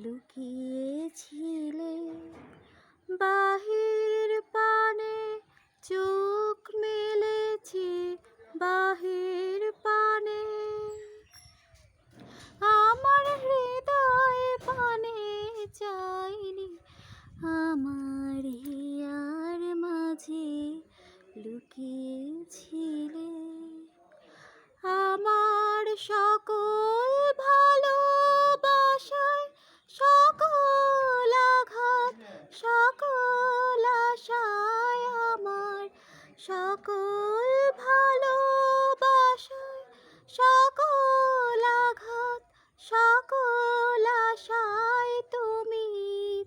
লুকিয়েছিলে বাহির পানে, চোখ মেলেছি বাহির পানে। আমার হৃদয় পানে চাইনি, আমার হিয়ার মাঝে লুকিয়েছিলে। আমার সকল ভালোবাসায়, সকল আঘাত, সকল আশায়, আমার সকল ভালোবাসায়, সকল আঘাত, সকল আশায় তুমি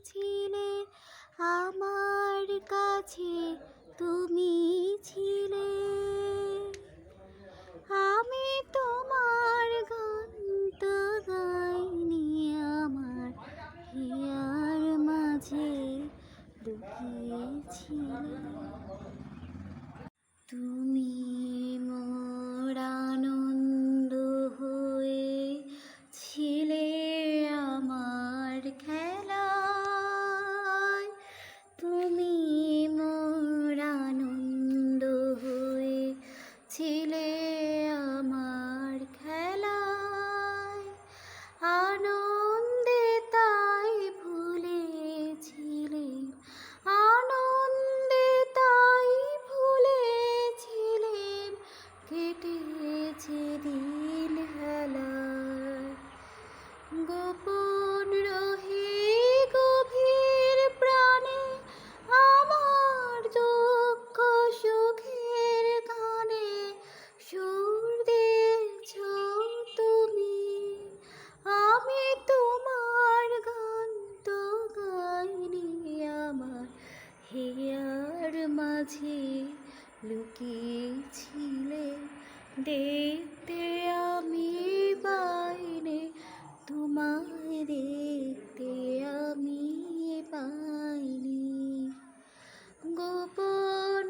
ছিলে। আমার কাছে তুমি ছিলে। আমি তোমার গান তো গাইনি, আমার হিয়ার মাঝে লুকিয়েছিলে। তুমি মোর আনন্দ হয়ে ছিলে আমার খেলায়। তুমি মোর আনন্দ হয়ে ছিলে আমার খেলায়। আনন্দে তাই ভুলেছিলে, আনন্দে তাই ভুলেছিলেন, কেটেছে দিন হেলায়। গোপন রহে গভীর প্রাণে, আমার দুঃখ সুখের গানে সুর দিয়েছ তুমি। আমি তোমার গান তো গাইনি, আমার হিয়ার মাঝে লুকিয়েছিলে। দেখতে আমি পাইনি, তোমায় দেখতে আমি পাইনি। গোপন